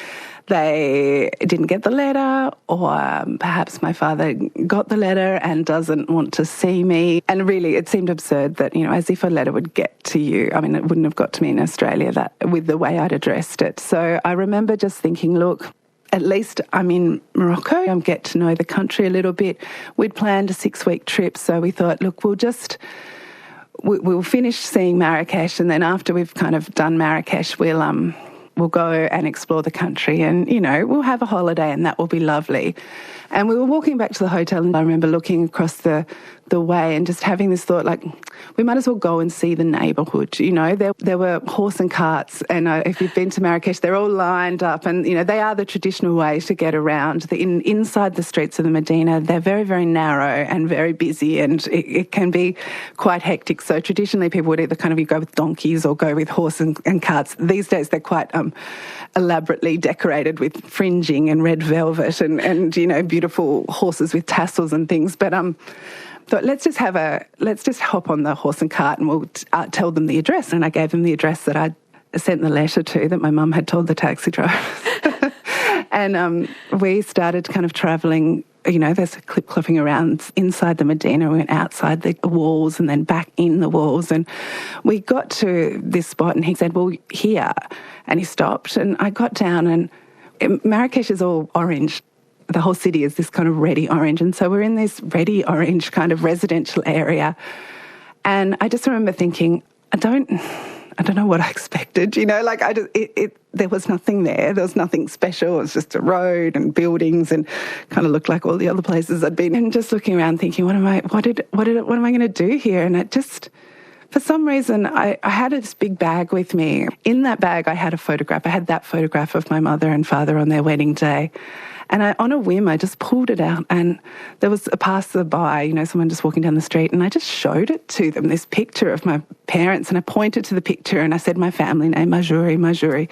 they didn't get the letter, or perhaps my father got the letter and doesn't want to see me. And really, it seemed absurd that, as if a letter would get to you. I mean, it wouldn't have got to me in Australia that with the way I'd addressed it. So I remember just thinking, look, at least I'm in Morocco. I get to know the country a little bit. We'd planned a 6-week trip, so we thought, look, we'll finish seeing Marrakesh, and then after we've kind of done Marrakesh, we'll go and explore the country, and, we'll have a holiday, and that will be lovely. And we were walking back to the hotel, and I remember looking across the way and just having this thought, like, we might as well go and see the neighbourhood. There were horse and carts, and if you've been to Marrakesh, they're all lined up, and, they are the traditional way to get around. Inside the streets of the Medina, they're very, very narrow and very busy, and it can be quite hectic. So traditionally, people would either kind of go with donkeys or go with horse and carts. These days, they're quite elaborately decorated with fringing and red velvet and beautiful horses with tassels and things. But thought, let's just hop on the horse and cart, and we'll tell them the address. And I gave them the address that I'd sent the letter to, that my mum had told the taxi driver. And we started kind of travelling. There's a clip-clopping around inside the Medina. We went outside the walls and then back in the walls. And we got to this spot, and he said, well, here. And he stopped, and I got down, and Marrakesh is all orange. The whole city is this kind of reddy orange. And so we're in this reddy orange kind of residential area. And I just remember thinking, I don't know what I expected, there was nothing there. There was nothing special. It was just a road and buildings, and kind of looked like all the other places I'd been. And just looking around thinking, what am I going to do here? And it just, for some reason, I had this big bag with me. In that bag, I had a photograph. I had that photograph of my mother and father on their wedding day. And on a whim, I just pulled it out, and there was a passerby, someone just walking down the street, and I just showed it to them, this picture of my parents, and I pointed to the picture, and I said my family name, Mahjouri.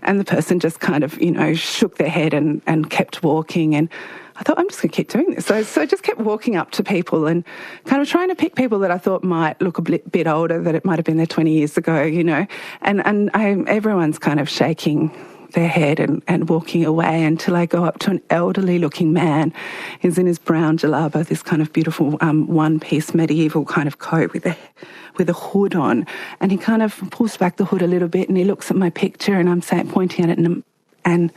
And the person just kind of, shook their head and kept walking. And I thought, I'm just going to keep doing this. So I just kept walking up to people and kind of trying to pick people that I thought might look a bit older, that it might have been there 20 years ago, And everyone's kind of shaking their head and walking away, until I go up to an elderly-looking man. He's in his brown jalaba, this kind of beautiful one-piece medieval kind of coat with a hood on, and he kind of pulls back the hood a little bit, and he looks at my picture, and I'm pointing at it, and And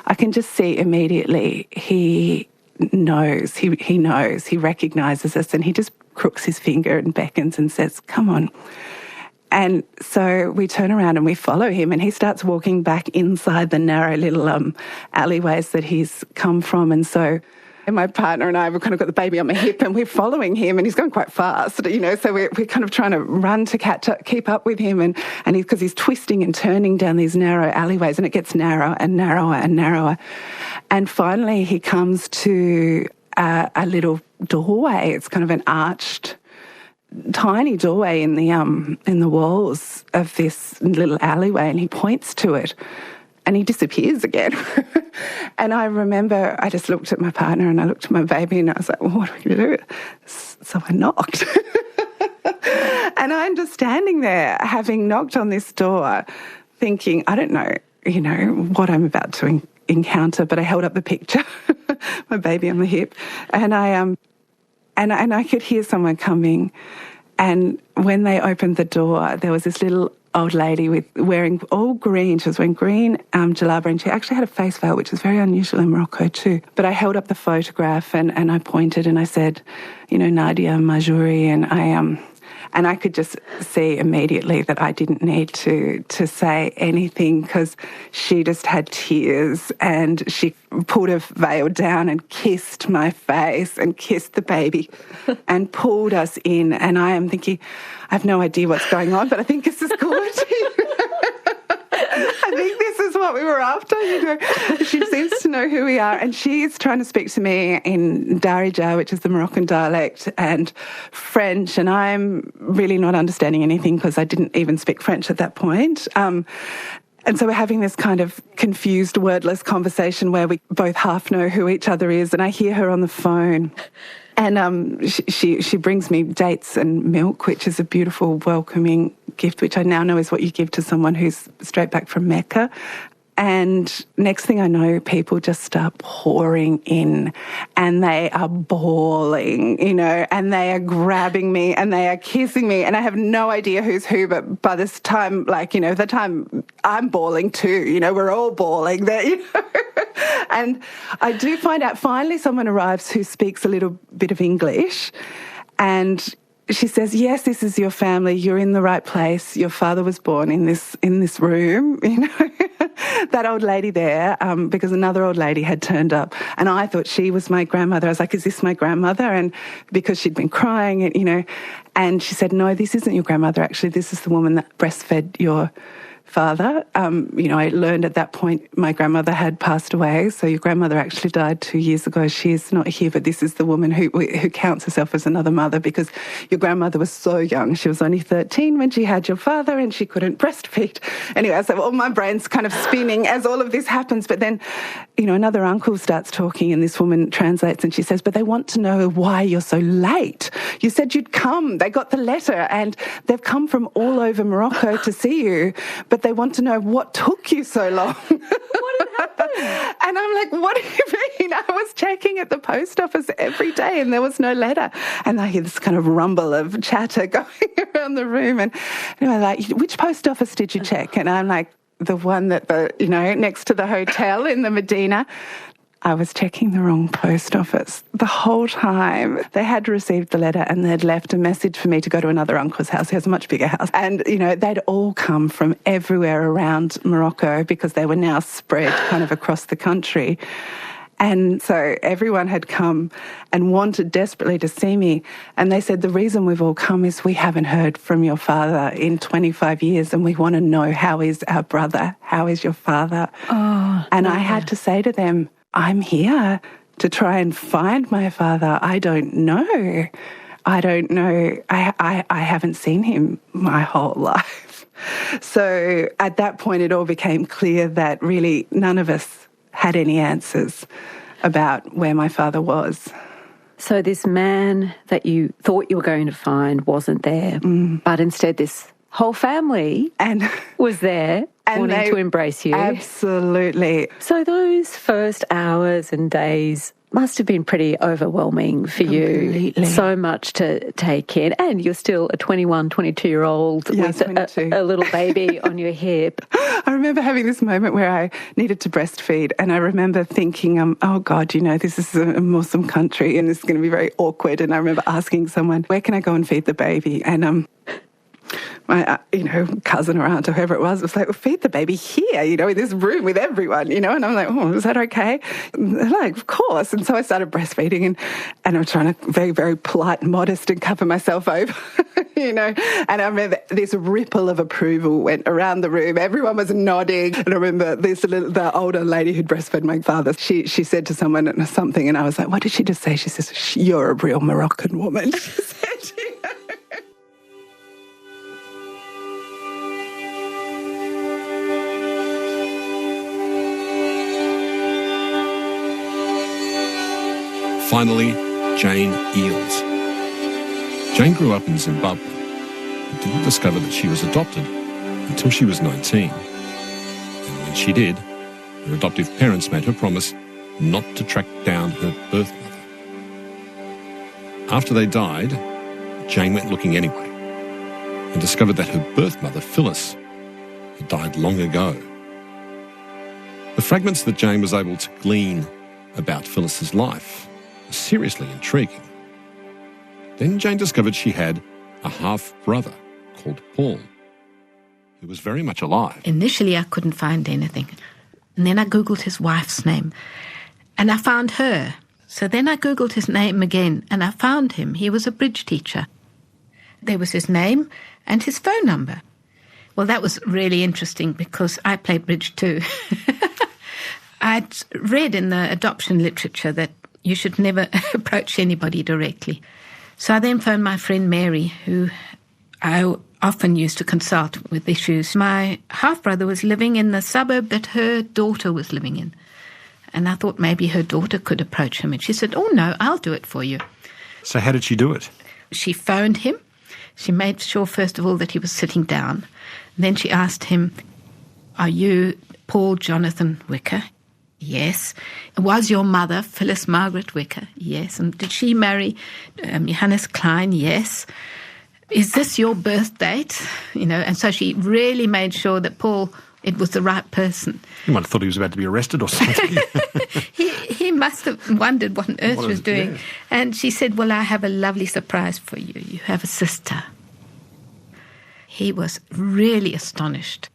I can just see immediately he knows, he knows, he recognises us, and he just crooks his finger and beckons and says, come on. And so we turn around and we follow him, and he starts walking back inside the narrow little alleyways that he's come from. And so my partner and I, we've kind of got the baby on my hip, and we're following him, and he's going quite fast, so we're kind of trying to run to keep up with him, and because he's twisting and turning down these narrow alleyways, and it gets narrower and narrower and narrower. And finally he comes to a little doorway. It's kind of an arched, tiny doorway in the walls of this little alleyway, and he points to it. And he disappears again. And I remember I just looked at my partner and I looked at my baby and I was like, well, what are we going to do? So I knocked. And I'm just standing there having knocked on this door thinking, I don't know, what I'm about to encounter, but I held up the picture, my baby on the hip, and I could hear someone coming. And when they opened the door, there was this little old lady wearing all green. She was wearing green jalaba, and she actually had a face veil, which is very unusual in Morocco too. But I held up the photograph and I pointed and I said, Nadia Mahjouri, and I could just see immediately that I didn't need to say anything, because she just had tears, and she pulled her veil down and kissed my face and kissed the baby and pulled us in. And I am thinking, I have no idea what's going on, but I think this is good. I think this is what we were after, She seems to know who we are, and she's trying to speak to me in Darija, which is the Moroccan dialect, and French, and I'm really not understanding anything because I didn't even speak French at that point. And so we're having this kind of confused, wordless conversation where we both half know who each other is, and I hear her on the phone. And she brings me dates and milk, which is a beautiful, welcoming gift, which I now know is what you give to someone who's straight back from Mecca. And next thing I know, people just start pouring in, and they are bawling, and they are grabbing me and they are kissing me, and I have no idea who's who, but by this time, the time I'm bawling too, we're all bawling there, And I do find out finally someone arrives who speaks a little bit of English, and she says, yes, this is your family. You're in the right place. Your father was born in this room, That old lady there, because another old lady had turned up, and I thought she was my grandmother. I was like, is this my grandmother? And because she'd been crying, and she said, no, this isn't your grandmother. Actually, this is the woman that breastfed your father. I learned at that point my grandmother had passed away, so your grandmother actually died 2 years ago. She's not here, but this is the woman who counts herself as another mother, because your grandmother was so young. She was only 13 when she had your father, and she couldn't breastfeed. Anyway, so all my brain's kind of spinning as all of this happens. But then, another uncle starts talking, and this woman translates, and she says, but they want to know why you're so late. You said you'd come. They got the letter, and they've come from all over Morocco to see you, but they want to know what took you so long. What had happened? And I'm like, what do you mean? I was checking at the post office every day and there was no letter. And I hear this kind of rumble of chatter going around the room. And I'm like, which post office did you check? And I'm like, the one that, next to the hotel in the Medina. I was checking the wrong post office the whole time. They had received the letter and they'd left a message for me to go to another uncle's house. He has a much bigger house. And, they'd all come from everywhere around Morocco because they were now spread kind of across the country. And so everyone had come and wanted desperately to see me. And they said, the reason we've all come is we haven't heard from your father in 25 years and we want to know, how is our brother? How is your father? Oh, and I had to say to them, I'm here to try and find my father. I don't know. I haven't seen him my whole life. So at that point, it all became clear that really none of us had any answers about where my father was. So this man that you thought you were going to find wasn't there, but instead this whole family was there wanting to embrace you. Absolutely. So those first hours and days Must have been pretty overwhelming for you. So much to take in. And you're still a 21, 22-year-old with a little baby on your hip. I remember having this moment where I needed to breastfeed, and I remember thinking, oh God, this is a Muslim country and this is going to be very awkward. And I remember asking someone, where can I go and feed the baby? And my, cousin or aunt or whoever it was like, well, feed the baby here, in this room with everyone, and I'm like, oh, is that okay? And they're like, of course. And so I started breastfeeding and I'm trying to very, very polite and modest and cover myself over, and I remember this ripple of approval went around the room. Everyone was nodding. And I remember the older lady who'd breastfed my father, she said to someone something, and I was like, what did she just say? She says, you're a real Moroccan woman. She said, Finally, Jane Eales. Jane grew up in Zimbabwe and didn't discover that she was adopted until she was 19. And when she did, her adoptive parents made her promise not to track down her birth mother. After they died, Jane went looking anyway and discovered that her birth mother, Phyllis, had died long ago. The fragments that Jane was able to glean about Phyllis's life were seriously intriguing. Then Jane discovered she had a half-brother called Paul, who was very much alive. Initially, I couldn't find anything. And then I Googled his wife's name, and I found her. So then I Googled his name again, and I found him. He was a bridge teacher. There was his name and his phone number. Well, that was really interesting because I played bridge too. I'd read in the adoption literature that you should never approach anybody directly. So I then phoned my friend Mary, who I often used to consult with issues. My half-brother was living in the suburb that her daughter was living in. And I thought maybe her daughter could approach him. And she said, oh, no, I'll do it for you. So how did she do it? She phoned him. She made sure, first of all, that he was sitting down. And then she asked him, are you Paul Jonathan Wicker? Yes. Was your mother Phyllis Margaret Wicker? Yes. And did she marry Johannes Klein? Yes. Is this your birth date? And so she really made sure that Paul, it was the right person. You might have thought he was about to be arrested or something. he must have wondered what on earth she was doing. Yeah. And she said, well, I have a lovely surprise for you. You have a sister. He was really astonished.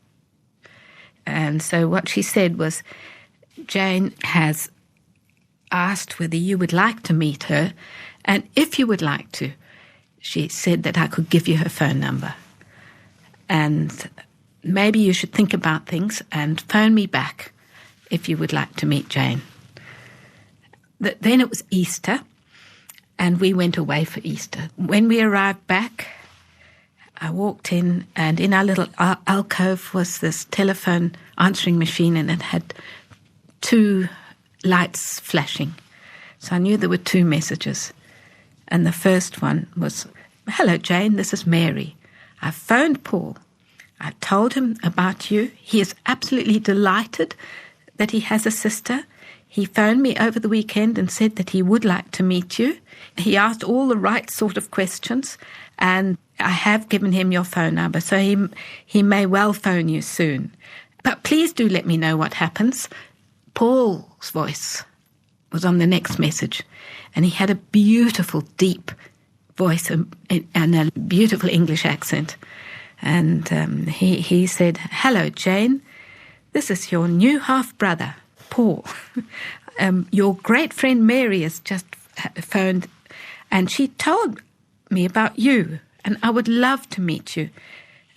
And so what she said was, Jane has asked whether you would like to meet her, and if you would like to, she said that I could give you her phone number. And maybe you should think about things and phone me back if you would like to meet Jane. Then it was Easter, and we went away for Easter. When we arrived back, I walked in, and in our little alcove was this telephone answering machine, and it had 2 lights flashing. So I knew there were 2 messages. And the first one was, hello, Jane, this is Mary. I've phoned Paul. I've told him about you. He is absolutely delighted that he has a sister. He phoned me over the weekend and said that he would like to meet you. He asked all the right sort of questions, and I have given him your phone number, so he may well phone you soon. But please do let me know what happens. Paul's voice was on the next message, and he had a beautiful, deep voice and a beautiful English accent. And he said, hello, Jane. This is your new half-brother, Paul. Your great friend Mary has just phoned, and she told me about you, and I would love to meet you.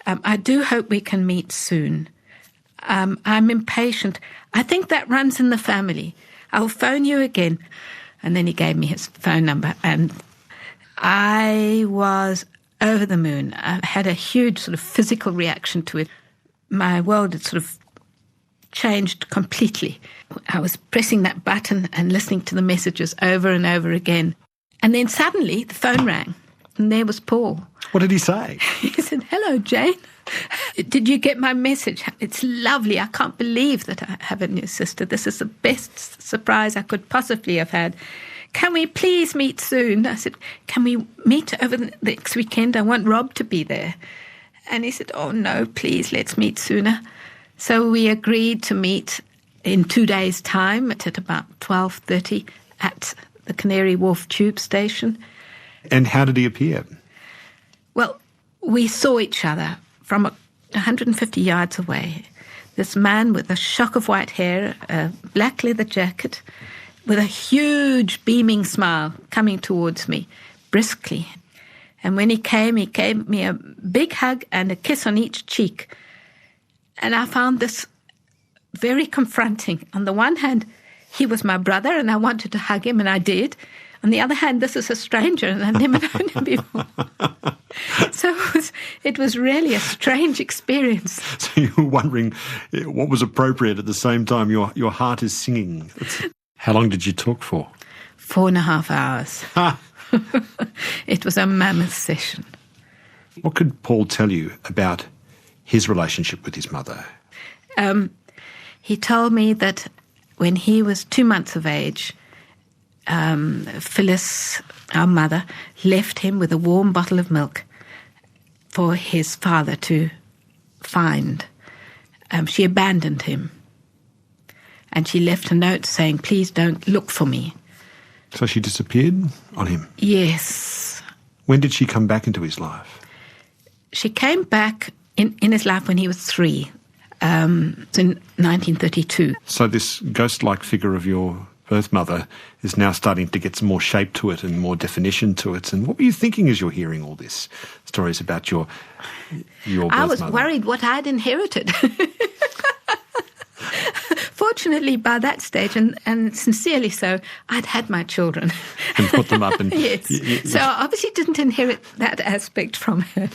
I do hope we can meet soon. I'm impatient. I think that runs in the family. I'll phone you again. And then he gave me his phone number, and I was over the moon. I had a huge sort of physical reaction to it. My world had sort of changed completely. I was pressing that button and listening to the messages over and over again. And then suddenly the phone rang, and there was Paul. What did he say? He said, hello, Jane. Did you get my message? It's lovely. I can't believe that I have a new sister. This is the best surprise I could possibly have had. Can we please meet soon? I said, can we meet over the next weekend? I want Rob to be there. And he said, oh, no, please, let's meet sooner. So we agreed to meet in 2 days' time at about 12:30 at the Canary Wharf tube station. And how did he appear? Well, we saw each other from 150 yards away. This man with a shock of white hair, a black leather jacket, with a huge beaming smile coming towards me briskly. And when he came, he gave me a big hug and a kiss on each cheek. And I found this very confronting. On the one hand, he was my brother and I wanted to hug him, and I did. On the other hand, this is a stranger and I've never known him before. So it was really a strange experience. So you were wondering what was appropriate at the same time your heart is singing. How long did you talk for? 4.5 hours. It was a mammoth session. What could Paul tell you about his relationship with his mother? He told me that when he was 2 months of age, Phyllis, our mother, left him with a warm bottle of milk for his father to find. She abandoned him. And she left a note saying, please don't look for me. So she disappeared on him? Yes. When did she come back into his life? She came back in his life when he was 3, in 1932. So this ghost-like figure of your birth mother is now starting to get some more shape to it and more definition to it. And what were you thinking as you're hearing all this stories about your birth I was mother? Worried what I'd inherited. Fortunately, by that stage, and sincerely so, I'd had my children. And put them up. And yes. So I obviously didn't inherit that aspect from her.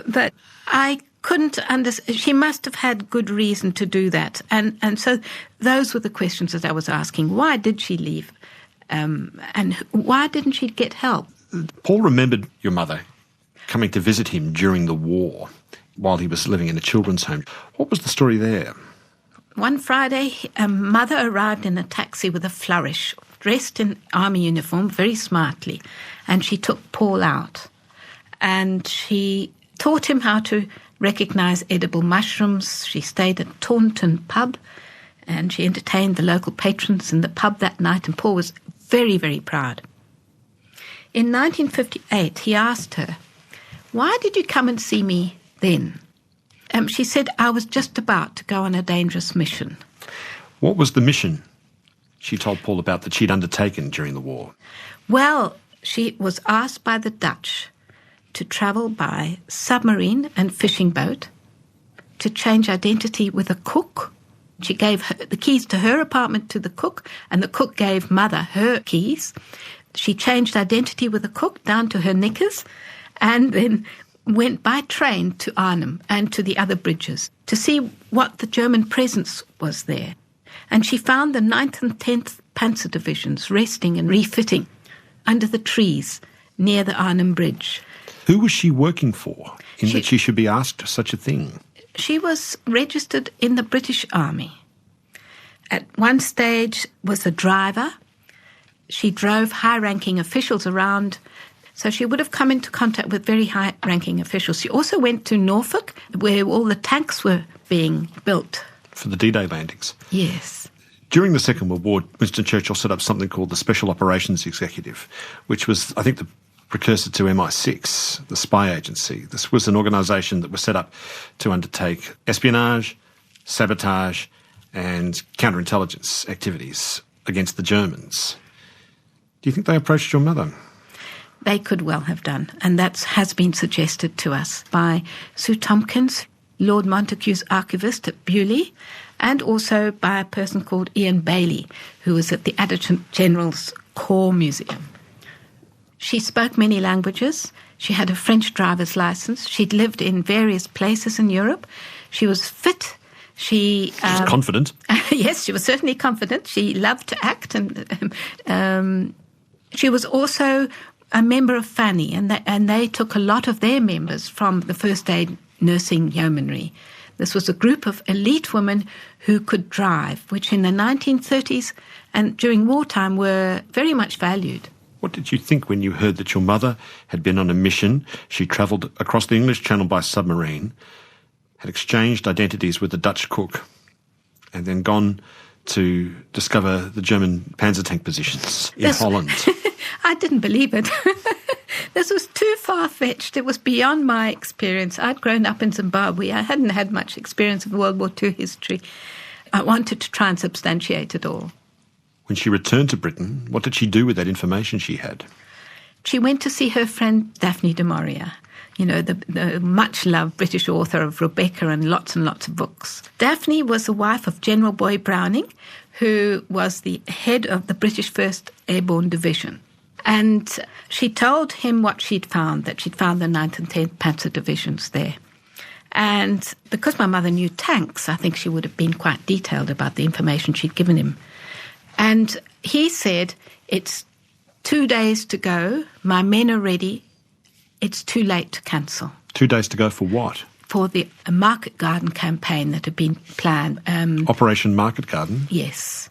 But I couldn't understand. She must have had good reason to do that. And so those were the questions that I was asking. Why did she leave? And why didn't she get help? Paul remembered your mother coming to visit him during the war while he was living in a children's home. What was the story there? One Friday, a mother arrived in a taxi with a flourish, dressed in army uniform very smartly, and she took Paul out. And she taught him how to recognise edible mushrooms. She stayed at Taunton pub, and she entertained the local patrons in the pub that night, and Paul was very, very proud. In 1958, he asked her, why did you come and see me then? She said, I was just about to go on a dangerous mission. What was the mission she told Paul about that she'd undertaken during the war? Well, she was asked by the Dutch to travel by submarine and fishing boat, to change identity with a cook. She gave the keys to her apartment to the cook, and the cook gave Mother her keys. She changed identity with the cook down to her knickers, and then went by train to Arnhem and to the other bridges to see what the German presence was there. And she found the 9th and 10th Panzer Divisions resting and refitting under the trees near the Arnhem Bridge. Who was she working for that she should be asked such a thing? She was registered in the British Army. At one stage was a driver. She drove high-ranking officials around. So she would have come into contact with very high-ranking officials. She also went to Norfolk, where all the tanks were being built. For the D-Day landings? Yes. During the Second World War, Winston Churchill set up something called the Special Operations Executive, which was, I think, the precursor to MI6, the spy agency. This was an organisation that was set up to undertake espionage, sabotage and counterintelligence activities against the Germans. Do you think they approached your mother? They could well have done, and that has been suggested to us by Sue Tompkins, Lord Montagu's archivist at Beaulieu, and also by a person called Ian Bailey, who was at the Adjutant General's Corps Museum. She spoke many languages. She had a French driver's license. She'd lived in various places in Europe. She was fit. She was confident. Yes, she was certainly confident. She loved to act, and she was also a member of Fanny, and they took a lot of their members from the first aid nursing yeomanry. This was a group of elite women who could drive, which in the 1930s and during wartime were very much valued. What did you think when you heard that your mother had been on a mission? She travelled across the English Channel by submarine, had exchanged identities with the Dutch cook, and then gone to discover the German panzer tank positions in Holland. I didn't believe it. This was too far-fetched. It was beyond my experience. I'd grown up in Zimbabwe. I hadn't had much experience of World War II history. I wanted to try and substantiate it all. When she returned to Britain, what did she do with that information she had? She went to see her friend Daphne du Maurier, you know, the much-loved British author of Rebecca and lots of books. Daphne was the wife of General Boy Browning, who was the head of the British 1st Airborne Division. And she told him what she'd found, that she'd found the 9th and 10th Panzer Divisions there. And because my mother knew tanks, I think she would have been quite detailed about the information she'd given him. And he said, it's 2 days to go, my men are ready, it's too late to cancel. 2 days to go for what? For the Market Garden campaign that had been planned. Operation Market Garden? Yes.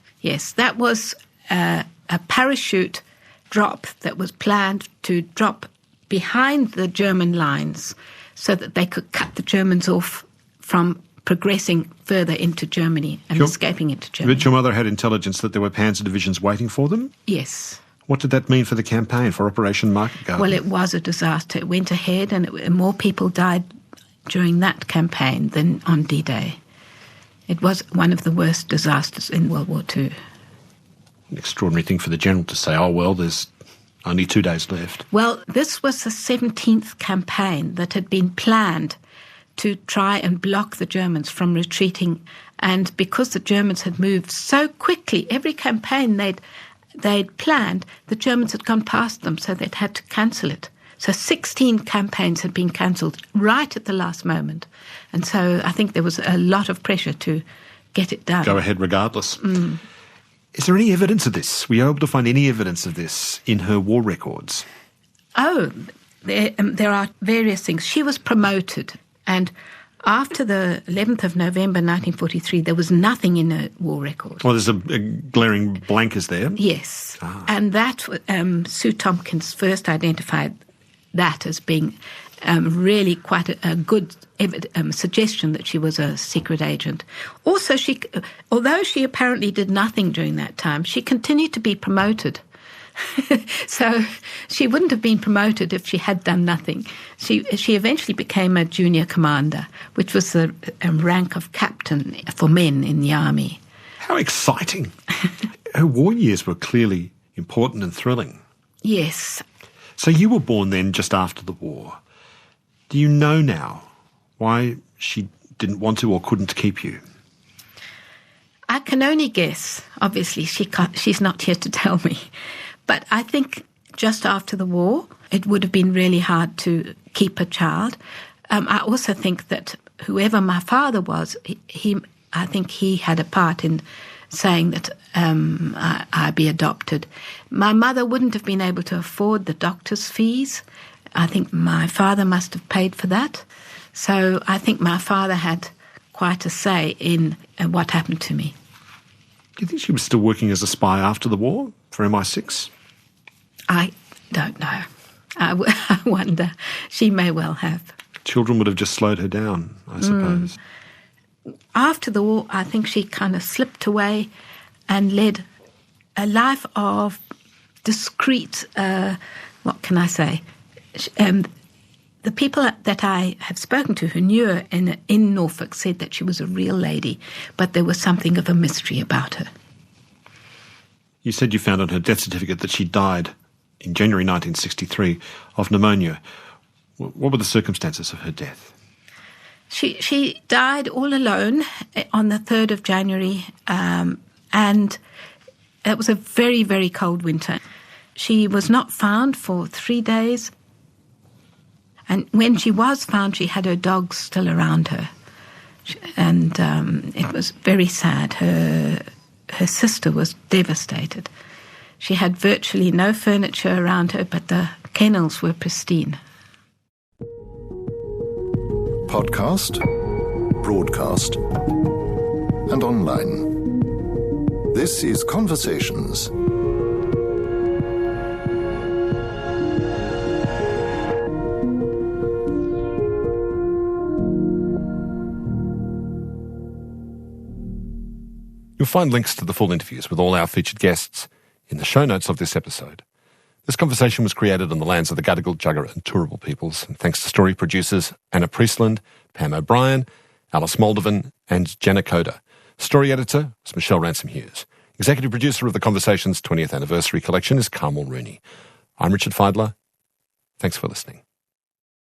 That was a parachute drop that was planned to drop behind the German lines so that they could cut the Germans off from progressing further into Germany and escaping into Germany. But your mother had intelligence that there were panzer divisions waiting for them? Yes. What did that mean for the campaign, for Operation Market Garden? Well, it was a disaster. It went ahead and more people died during that campaign than on D-Day. It was one of the worst disasters in World War II. An extraordinary thing for the general to say, oh, well, there's only 2 days left. Well, this was the 17th campaign that had been planned to try and block the Germans from retreating. And because the Germans had moved so quickly, every campaign they'd planned, the Germans had gone past them, so they'd had to cancel it. So 16 campaigns had been cancelled right at the last moment. And so I think there was a lot of pressure to get it done. Go ahead regardless. Is there any evidence of this? Were you able to find any evidence of this in her war records? Oh, there are various things. She was promoted, and after the 11th of November 1943, there was nothing in her war record. Well, there's a glaring blank, is there? Yes. And that, Sue Tompkins first identified that as being really quite a good suggestion that she was a secret agent. Also, although she apparently did nothing during that time, she continued to be promoted. So she wouldn't have been promoted if she had done nothing. She eventually became a junior commander, which was the rank of captain for men in the army. How exciting. Her war years were clearly important and thrilling. Yes. So you were born then just after the war. Do you know now why she didn't want to or couldn't keep you? I can only guess. Obviously, she's not here to tell me. But I think just after the war, it would have been really hard to keep a child. I also think that whoever my father was, I think he had a part in saying that I be adopted. My mother wouldn't have been able to afford the doctor's fees. I think my father must have paid for that. So I think my father had quite a say in what happened to me. Do you think she was still working as a spy after the war for MI6? I don't know. I wonder. She may well have. Children would have just slowed her down, I suppose. After the war, I think she kind of slipped away and led a life of discreet, what can I say? The people that I have spoken to who knew her in Norfolk said that she was a real lady, but there was something of a mystery about her. You said you found on her death certificate that she died in January 1963 of pneumonia. What were the circumstances of her death? She died all alone on the 3rd of January, and it was a very, very cold winter. She was not found for 3 days. And when she was found, she had her dogs still around her. And it was very sad. Her sister was devastated. She had virtually no furniture around her but the kennels were pristine. Podcast, broadcast, and online. This is Conversations. You'll find links to the full interviews with all our featured guests in the show notes of this episode. This conversation was created on the lands of the Gadigal, Jagera and Turrbal peoples, and thanks to story producers Anna Priestland, Pam O'Brien, Eales Moldovan and Jenna Koda. Story editor was Michelle Ransom-Hughes. Executive producer of the Conversations 20th Anniversary Collection is Carmel Rooney. I'm Richard Fidler. Thanks for listening.